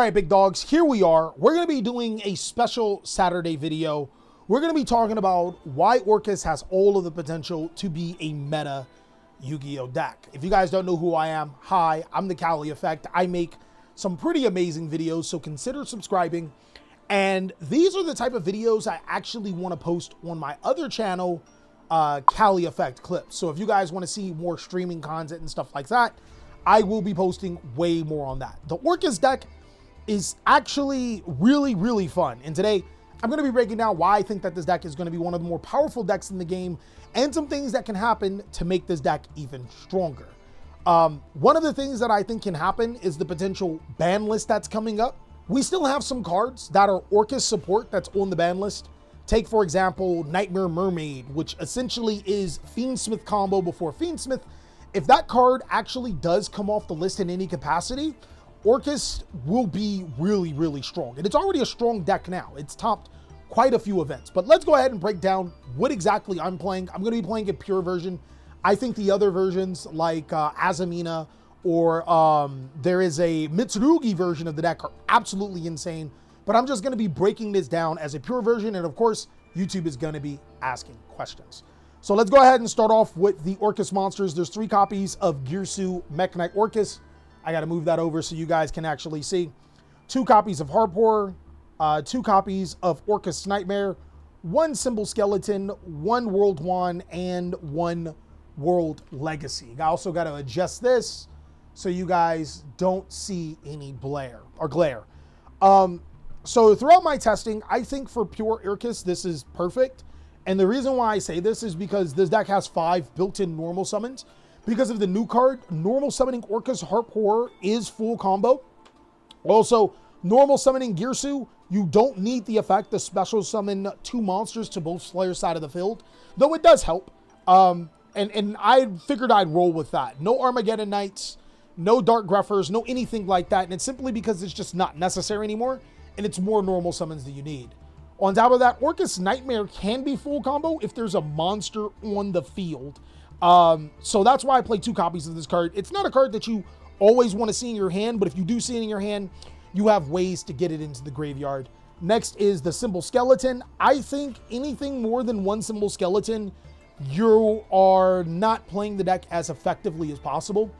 right, big dogs, here we are. We're going to be doing a special Saturday video. We're going to be talking about why Orcust has all of the potential to be a meta Yu-Gi-Oh deck. If you guys don't know who I am, hi, I'm TheCaliEffect. I make some pretty amazing videos, so consider subscribing. And these are the type of videos I actually want to post on my other channel, TheCaliEffect Clips. So if you guys want to see more streaming content and stuff like that, I will be posting way more on that. The Orcust deck is actually really fun. And today, I'm going to be breaking down why I think that this deck is going to be one of the more powerful decks in the game and some things that can happen to make this deck even stronger. One of the things that I think can happen is the potential ban list that's coming up. We still have some cards that are Orcust support that's on the ban list. Take, for example, Nightmare Mermaid, which essentially is Fiendsmith combo before Fiendsmith. If that card actually does come off the list in any capacity, Orcust will be really strong. And it's already a strong deck now. It's topped quite a few events. But let's go ahead and break down what exactly I'm playing. I'm going to be playing a pure version. I think the other versions like Azamina or there is a Mitsurugi version of the deck are absolutely insane. But I'm just going to be breaking this down as a pure version. And of course, YouTube is going to be asking questions. So let's go ahead and start off with the Orcust monsters. There's 3 copies of Girsu Mech Knight Orcust. I got to move that over so you guys can actually see. 2 copies of Harp Horror, 2 copies of Orcust Nightmare, 1 Symbol Skeleton, 1 World Wand, and 1 World Legacy. I also got to adjust this so you guys don't see any glare. So throughout my testing, I think for pure Orcust, this is perfect. And the reason why I say this is because this deck has 5 built-in normal summons. Because of the new card, normal summoning Orcust Harp Horror is full combo. Also, normal summoning Girsu, you don't need the effect to special summon 2 monsters to both Slayer's side of the field, though it does help. And I figured I'd roll with that. No Armageddon Knights, no Dark Greffers, no anything like that. And it's simply because it's just not necessary anymore, and it's more normal summons that you need. On top of that, Orcust Nightmare can be full combo if there's a monster on the field. So that's why I play 2 copies of this card. It's not a card that you always want to see in your hand, but if you do see it in your hand, you have ways to get it into the graveyard. Next is the Symbol Skeleton. I think anything more than 1 Symbol Skeleton, you are not playing the deck as effectively as possible.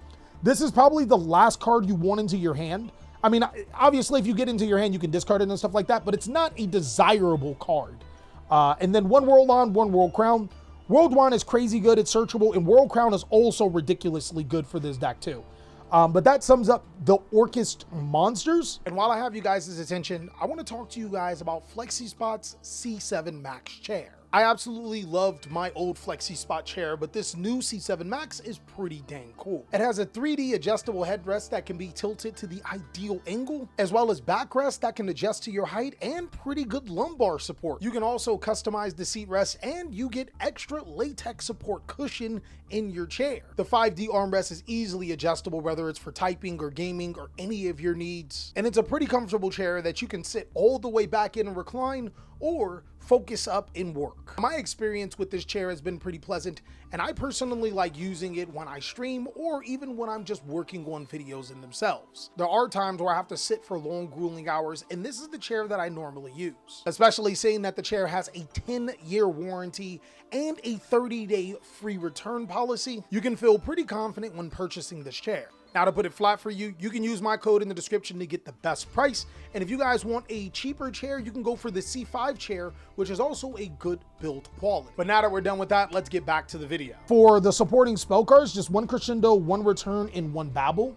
This is probably the last card you want into your hand. I mean, obviously, if you get into your hand, you can discard it and stuff like that, but it's not a desirable card. And then 1 World Wand, 1 World Crown. World Wand is crazy good, it's searchable, and World Crown is also ridiculously good for this deck too. But that sums up the Orcust monsters. And while I have you guys' attention, I want to talk to you guys about Flexispot's C7 Max chair. I absolutely loved my old Flexispot chair, but this new C7 Max is pretty dang cool. It has a 3D adjustable headrest that can be tilted to the ideal angle, as well as backrest that can adjust to your height and pretty good lumbar support. You can also customize the seat rest and you get extra latex support cushion in your chair. The 5D armrest is easily adjustable, whether it's for typing or gaming or any of your needs. And it's a pretty comfortable chair that you can sit all the way back in and recline or focus up and work. My experience with this chair has been pretty pleasant, and I personally like using it when I stream or even when I'm just working on videos in themselves. There are times where I have to sit for long, grueling hours, and this is the chair that I normally use. Especially seeing that the chair has a 10-year warranty and a 30-day free return policy, you can feel pretty confident when purchasing this chair. Now, to put it flat for you, you can use my code in the description to get the best price. And if you guys want a cheaper chair, you can go for the C5 chair, which is also a good build quality. But now that we're done with that, let's get back to the video. For the supporting spell cards, just 1 Crescendo, 1 Return, and 1 Babble.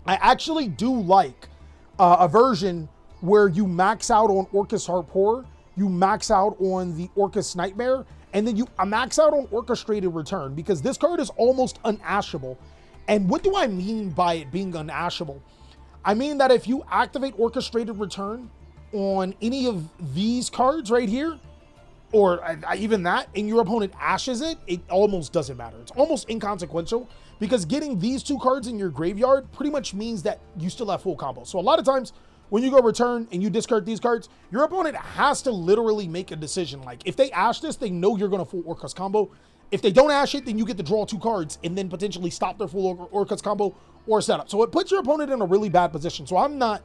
I actually do like a version where you max out on Orcust Harp Horror, you max out on the Orcust Nightmare, and then you max out on Orchestrated Return, because this card is almost unashable. And what do I mean by it being unashable? I mean that if you activate Orchestrated Return on any of these cards right here, or even that, and your opponent ashes it, it almost doesn't matter. It's almost inconsequential, because getting these 2 cards in your graveyard pretty much means that you still have full combo. So a lot of times when you go return and you discard these cards, your opponent has to literally make a decision. Like, if they ash this, they know you're going to full Orcust combo. If they don't ash it, then you get to draw 2 cards and then potentially stop their full Orcust combo or setup. So it puts your opponent in a really bad position. So I'm not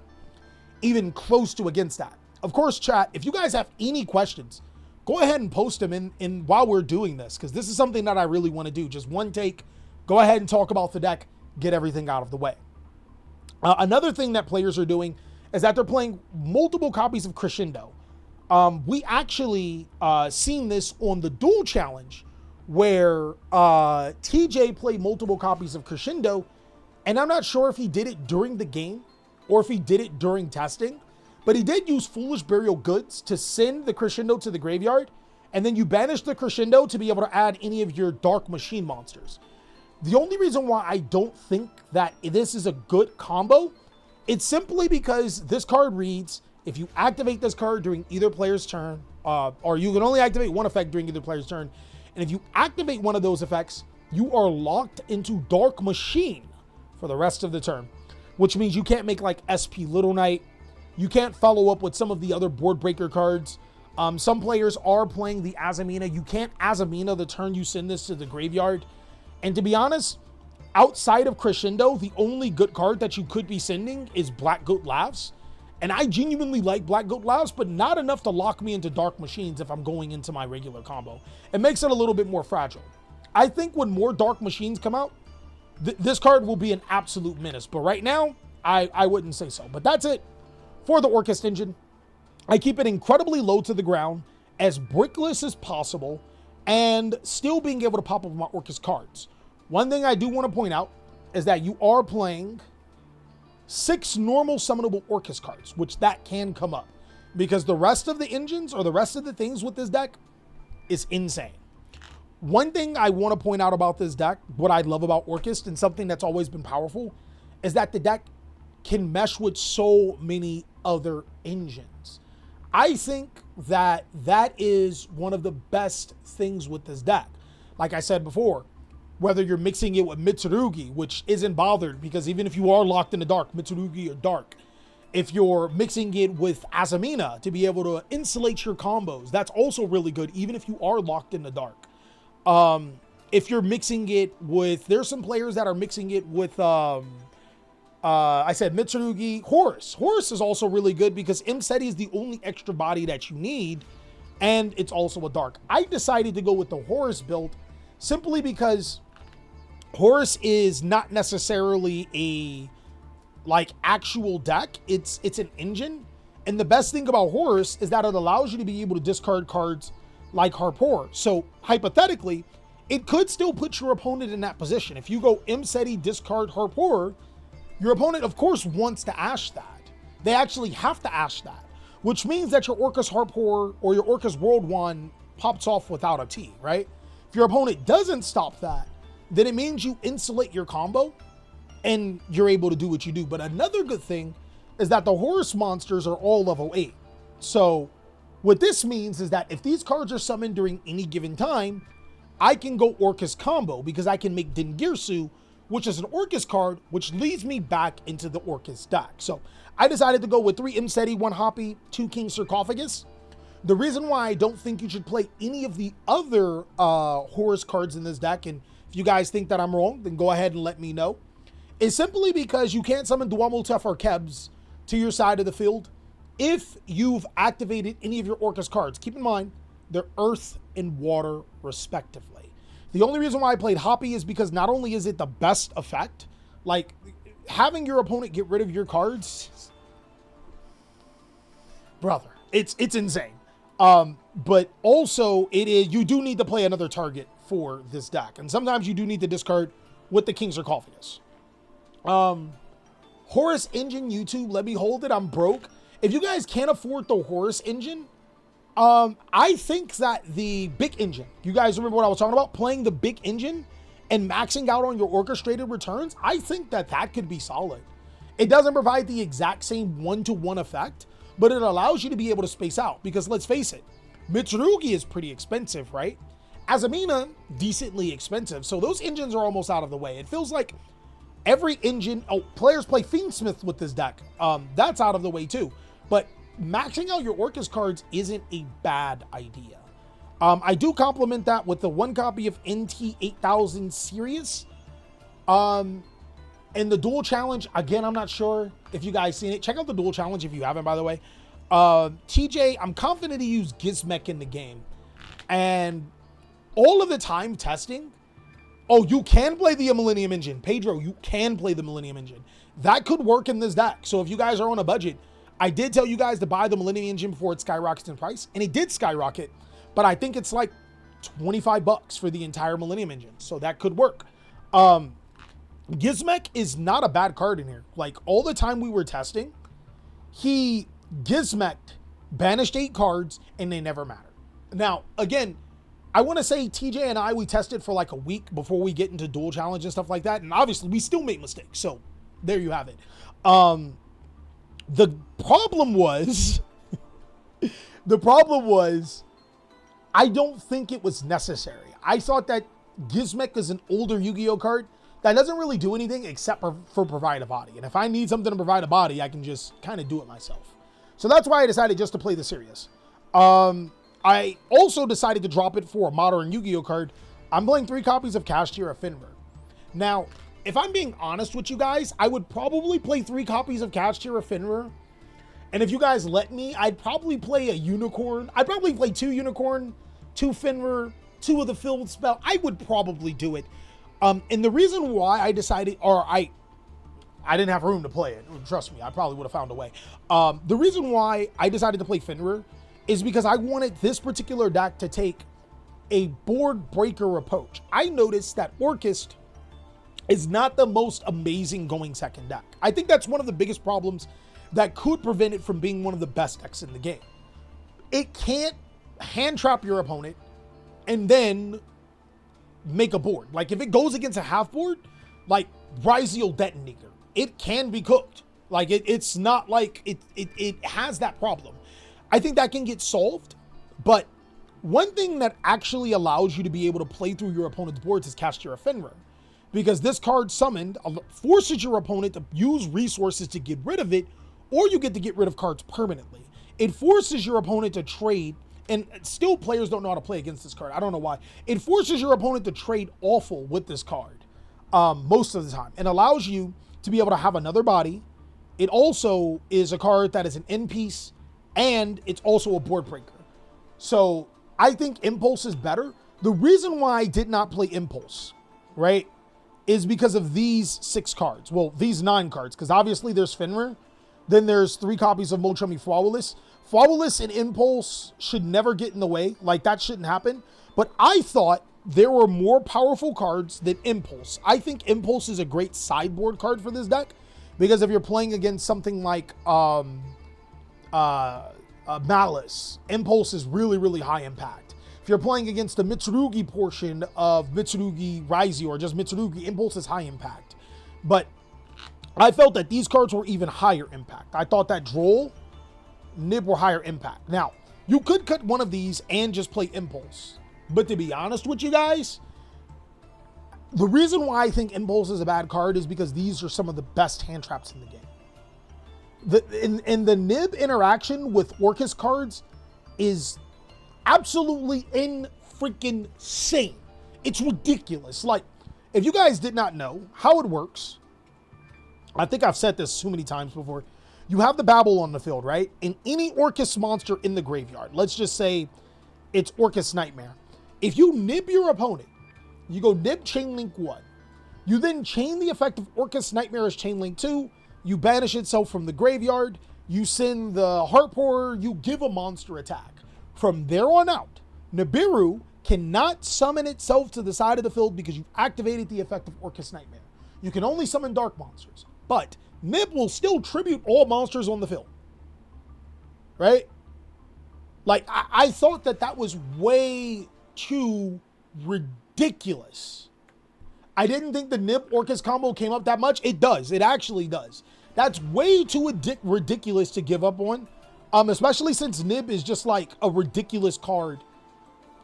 even close to against that. Of course, chat, if you guys have any questions, go ahead and post them in while we're doing this, because this is something that I really want to do. Just one take, go ahead and talk about the deck, get everything out of the way. Another thing that players are doing is that they're playing multiple copies of Crescendo. We actually seen this on the Duel Challenge, where TJ played multiple copies of Crescendo, and I'm not sure if he did it during the game or if he did it during testing, but he did use Foolish Burial Goods to send the Crescendo to the graveyard, and then you banish the Crescendo to be able to add any of your Dark Machine monsters. The only reason why I don't think that this is a good combo, it's simply because this card reads, if you activate this card during either player's turn, or you can only activate one effect during either player's turn, and if you activate one of those effects, you are locked into Dark Machine for the rest of the turn, which means you can't make like SP Little Knight. You can't follow up with some of the other board breaker cards. Some players are playing the Azamina. You can't Azamina the turn you send this to the graveyard. And to be honest, outside of Crescendo, the only good card that you could be sending is Black Goat Laughs. And I genuinely like Black Goat Laughs, but not enough to lock me into Dark Machines if I'm going into my regular combo. It makes it a little bit more fragile. I think when more Dark Machines come out, this card will be an absolute menace. But right now, I wouldn't say so. But that's it for the Orcust engine. I keep it incredibly low to the ground, as brickless as possible, and still being able to pop up my Orcust cards. One thing I do want to point out is that you are playing 6 normal summonable Orcust cards, which that can come up, because the rest of the engines or the rest of the things with this deck is insane. One thing I want to point out about this deck, what I love about Orcust and something that's always been powerful, is that the deck can mesh with so many other engines. I think that that is one of the best things with this deck. Like I said before, whether you're mixing it with Mitsurugi, which isn't bothered, because even if you are locked in the dark, Mitsurugi are dark. If you're mixing it with Azamina to be able to insulate your combos, that's also really good, even if you are locked in the dark. If you're mixing it with, there's some players that are mixing it with, I said Mitsurugi, Horus. Horus is also really good because Imseti is the only extra body that you need, and it's also a dark. I decided to go with the Horus build simply because Horus is not necessarily a actual deck. It's an engine, and the best thing about Horus is that it allows you to be able to discard cards like Harpoor. So hypothetically, it could still put your opponent in that position. If you go Imseti, discard Harpoor, your opponent, of course, wants to Ash that. They actually have to Ash that, which means that your Orcust Harpoor or your Orcust World Wand pops off without a T, right? If your opponent doesn't stop that, then it means you insulate your combo and you're able to do what you do. But another good thing is that the Horus monsters are all level 8. So what this means is that if these cards are summoned during any given time, I can go Orcust combo because I can make Dingirsu, which is an Orcust card, which leads me back into the Orcust deck. So I decided to go with 3 Imseti, 1 Hoppy, 2 King Sarcophagus. The reason why I don't think you should play any of the other Horus cards in this deck, and if you guys think that I'm wrong, then go ahead and let me know, is simply because you can't summon Duamultef or Kebs to your side of the field if you've activated any of your Orcust cards. Keep in mind, they're Earth and Water, respectively. The only reason why I played Hoppy is because not only is it the best effect, like having your opponent get rid of your cards, brother, it's insane. But also it is, you do need to play another target for this deck. And sometimes you do need to discard with the King Sarcophagus. Horus engine YouTube, let me hold it. I'm broke. If you guys can't afford the Horus engine, I think that the big engine, you guys remember what I was talking about? Playing the big engine and maxing out on your orchestrated returns. I think that that could be solid. It doesn't provide the exact same one-to-one effect, but it allows you to be able to space out, because let's face it, Mitsurugi is pretty expensive, right? Azamina, decently expensive. So those engines are almost out of the way. It feels like every engine, players play Fiendsmith with this deck. That's out of the way too. But maxing out your Orcust cards isn't a bad idea. I do complement that with the 1 copy of NT 8000 Sirius. And the dual challenge, again, I'm not sure if you guys seen it. Check out the dual challenge if you haven't, by the way. TJ, I'm confident to use Gizmek in the game. And all of the time testing, oh, you can play the Millennium Engine. Pedro, you can play the Millennium Engine. That could work in this deck. So if you guys are on a budget, I did tell you guys to buy the Millennium Engine before it skyrockets in price. And it did skyrocket, but I think it's like 25 bucks for the entire Millennium Engine. So that could work. Gizmek is not a bad card in here. Like, all the time we were testing, he Gizmek'd, banished 8 cards, and they never matter. Now, again, I want to say TJ and I, we tested for like a week before we get into dual challenge and stuff like that. And obviously, we still make mistakes. So, there you have it. The problem was, I don't think it was necessary. I thought that Gizmek is an older Yu-Gi-Oh card that doesn't really do anything except for provide a body. And if I need something to provide a body, I can just kind of do it myself. So that's why I decided just to play the Sirius. I also decided to drop it for a modern Yu-Gi-Oh card. I'm playing 3 copies of Cashtira Finver. Now, if I'm being honest with you guys, I would probably play 3 copies of Cashtira Finver. And if you guys let me, I'd probably play a Unicorn. I'd probably play 2 Unicorn, 2 Finver, 2 of the Filled Spell. I would probably do it. And the reason why I decided, or I didn't have room to play it. Trust me, I probably would have found a way. The reason why I decided to play Finver is because I wanted this particular deck to take a board breaker approach. I noticed that Orcust is not the most amazing going second deck. I think that's one of the biggest problems that could prevent it from being one of the best decks in the game. It can't hand trap your opponent and then make a board. Like, if it goes against a half board, like Ryziel Detonator, it can be cooked. Like, it's not like it has that problem. I think that can get solved, but one thing that actually allows you to be able to play through your opponent's boards is Cashtira Finver, because this card summoned forces your opponent to use resources to get rid of it, or you get to get rid of cards permanently. It forces your opponent to trade, and still players don't know how to play against this card. I don't know why. It forces your opponent to trade awful with this card most of the time, and allows you to be able to have another body. It also is a card that is an end piece, and it's also a board breaker. So I think Impulse is better. The reason why I did not play Impulse, right, is because of these 6 cards. Well, these 9 cards, because obviously there's Finver. Then there's 3 copies of Mochumi Flawless. Flawless and Impulse should never get in the way. Like, that shouldn't happen. But I thought there were more powerful cards than Impulse. I think Impulse is a great sideboard card for this deck, because if you're playing against something like Malice, Impulse is really, really high impact. If you're playing against the Mitsurugi portion of Mitsurugi Ryziel, or just Mitsurugi, Impulse is high impact. But I felt that these cards were even higher impact. I thought that Droll, Nib were higher impact. Now, you could cut one of these and just play Impulse. But to be honest with you guys, the reason why I think Impulse is a bad card is because these are some of the best hand traps in the game. And the Nib interaction with Orcust cards is absolutely insane. It's ridiculous. Like, if you guys did not know how it works, I think I've said this so many times before. You have the Babel on the field, right? And any Orcust monster in the graveyard, let's just say it's Orcust Nightmare. If you nib your opponent, you go nib Chainlink 1. You then chain the effect of Orcust Nightmare as Chainlink 2. You banish itself from the graveyard. You send the Heart Pourer. You give a monster attack. From there on out, Nibiru cannot summon itself to the side of the field because you've activated the effect of Orcust Nightmare. You can only summon dark monsters. But Nib will still tribute all monsters on the field. Right? Like, I thought that was way too ridiculous. I didn't think the Nib Orcust combo came up that much. It does. It actually does. That's way too ridiculous to give up on. Especially since Nib is just like a ridiculous card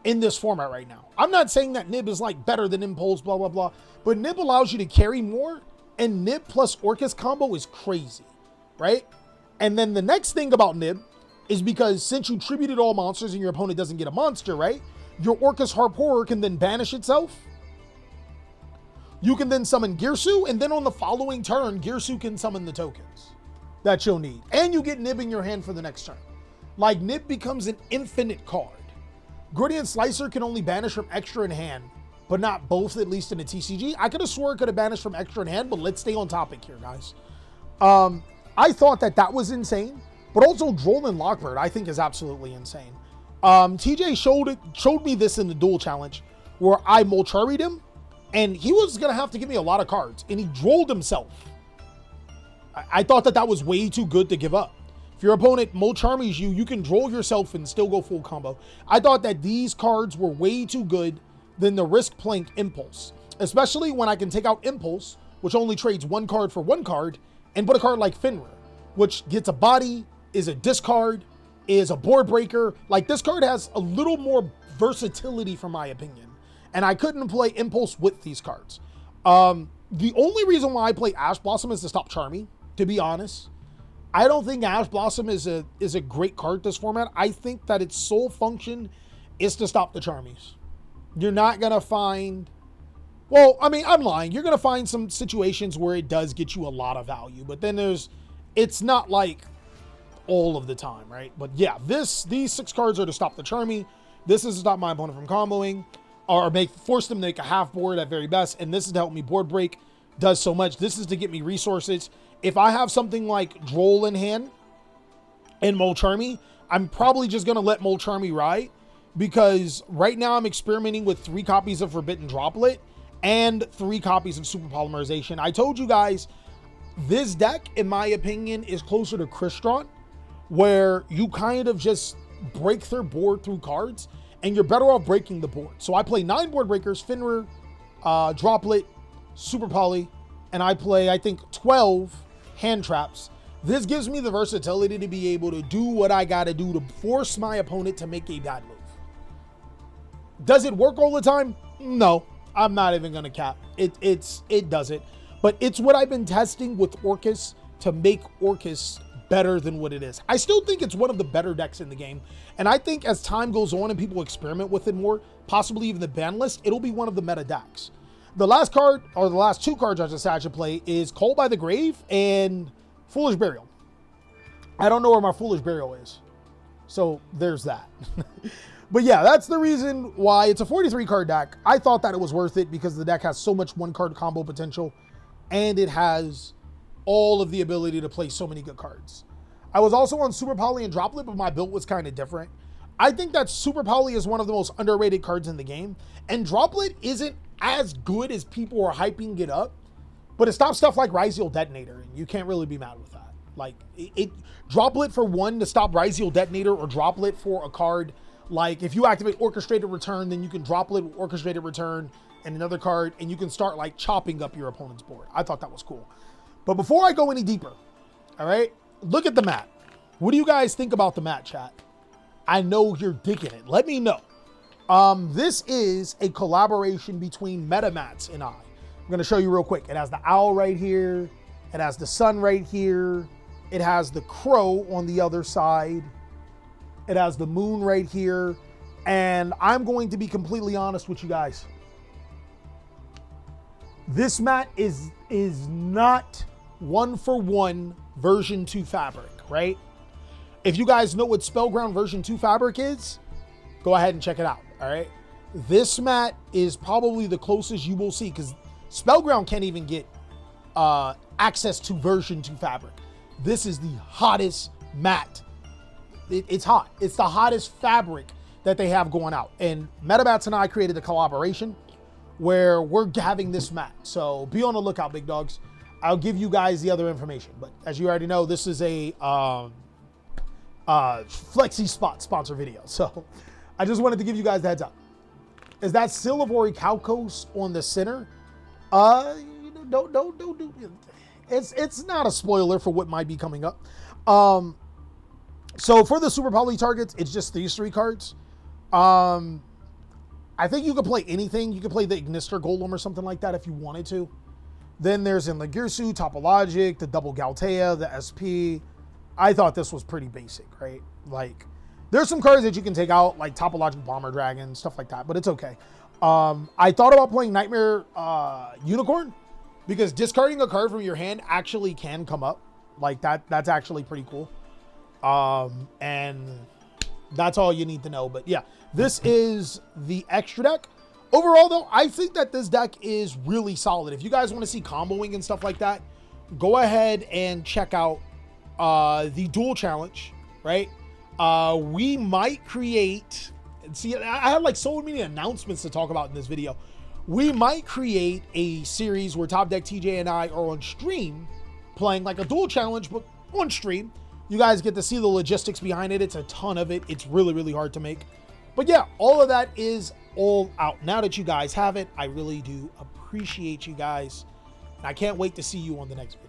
in this format right now. I'm not saying that Nib is like better than Impulse, blah, blah, blah. But Nib allows you to carry more. And Nib plus Orcust combo is crazy, right? And then the next thing about Nib is because since you tributed all monsters and your opponent doesn't get a monster, right? Your Orcust Heart Pourer can then banish itself. You can then summon Girsu, and then on the following turn, Girsu can summon the tokens that you'll need. And you get Nib in your hand for the next turn. Like, Nib becomes an infinite card. Gradient Slicer can only banish from extra in hand, but not both, at least in a TCG. I could have swore it could have banished from extra in hand, but let's stay on topic here, guys. I thought that was insane, but also Droll and Lockbird I think is absolutely insane. TJ showed me this in the duel challenge where I Molchari'd him, and he was going to have to give me a lot of cards, and he drolled himself. I thought that was way too good to give up. If your opponent Molcharmies you, you can droll yourself and still go full combo. I thought that these cards were way too good than the risk playing Impulse, especially when I can take out Impulse, which only trades one card for one card, and put a card like Fenrir, which gets a body, is a discard, is a board breaker. Like, this card has a little more versatility, from my opinion, and I couldn't play Impulse with these cards. The only reason why I play Ash Blossom is to stop Charmy, to be honest. I don't think Ash Blossom is a great card this format. I think that its sole function is to stop the Charmies. You're not going to find... Well, I mean, I'm lying. You're going to find some situations where it does get you a lot of value. But then it's not like all of the time, right? But yeah, these 6 cards are to stop the Charmy. This is to stop my opponent from comboing. Or force them to make a half board at very best. And this is to help me board break. Does so much. This is to get me resources. If I have something like Droll in hand and Molcharmy, I'm probably just going to let Molcharmy ride, because right now I'm experimenting with 3 copies of Forbidden Droplet and 3 copies of Super Polymerization. I told you guys, this deck, in my opinion, is closer to Crystron, where you kind of just break their board through cards, and you're better off breaking the board. So I play 9 board breakers, Fenrir, Droplet, Super Poly, and I play, I think, 12 hand traps. This gives me the versatility to be able to do what I got to do to force my opponent to make a bad move. Does it work all the time? No, I'm not even going to cap. It doesn't. But it's what I've been testing with Orcust to make Orcust better than what it is. I still think it's one of the better decks in the game. And I think as time goes on and people experiment with it more, possibly even the ban list, it'll be one of the meta decks. The last card, or the last 2 cards I decided to play, is Call by the Grave and Foolish Burial. I don't know where my Foolish Burial is, so there's that. But yeah, that's the reason why it's a 43 card deck. I thought that it was worth it because the deck has so much 1-card combo potential, and it has all of the ability to play so many good cards. I was also on Super Poly and Droplet, but my build was kind of different. I think that Super Poly is one of the most underrated cards in the game, and Droplet isn't as good as people are hyping it up, but it stops stuff like Ryzeal Detonator, and you can't really be mad with that. Like, Droplet for 1 to stop Ryzeal Detonator, or Droplet for a card like, if you activate Orchestrated Return, then you can Droplet with Orchestrated Return and another card, and you can start like chopping up your opponent's board. I thought that was cool. But before I go any deeper, all right, look at the mat. What do you guys think about the mat, chat? I know you're digging it. Let me know. This is a collaboration between MetaMats and I. I'm going to show you real quick. It has the owl right here. It has the sun right here. It has the crow on the other side. It has the moon right here. And I'm going to be completely honest with you guys. This mat is not 1-for-1 version 2 fabric, right? If you guys know what Spellground version 2 fabric is, go ahead and check it out, all right? This mat is probably the closest you will see, because Spellground can't even get access to version 2 fabric. This is the hottest mat. It's hot. It's the hottest fabric that they have going out. And MetaMats and I created a collaboration where we're having this mat. So be on the lookout, big dogs. I'll give you guys the other information. But as you already know, this is a Flexispot sponsor video. So I just wanted to give you guys the heads up. Is that Seal of Orichalcos on the center? Don't do it. It's not a spoiler for what might be coming up. So for the Super Poly targets, it's just these 3 cards. I think you could play anything. You could play the Ignister Golem or something like that if you wanted to. Then there's in the Girsu, Topologic, the Double Galtea, the SP. I thought this was pretty basic, right? Like, there's some cards that you can take out, like Topologic Bomber Dragon, stuff like that, but it's okay. I thought about playing Nightmare Unicorn because discarding a card from your hand actually can come up. Like that's actually pretty cool. And that's all you need to know. But yeah, this is the extra deck. Overall, though, I think that this deck is really solid. If you guys want to see comboing and stuff like that, go ahead and check out the duel challenge, right? We might create, see, I have like so many announcements to talk about in this video. We might create a series where Top Deck TJ and I are on stream playing like a duel challenge, but on stream. You guys get to see the logistics behind it. It's a ton of it. It's really, really hard to make. But yeah, all of that is all out. Now that you guys have it, I really do appreciate you guys. I can't wait to see you on the next video.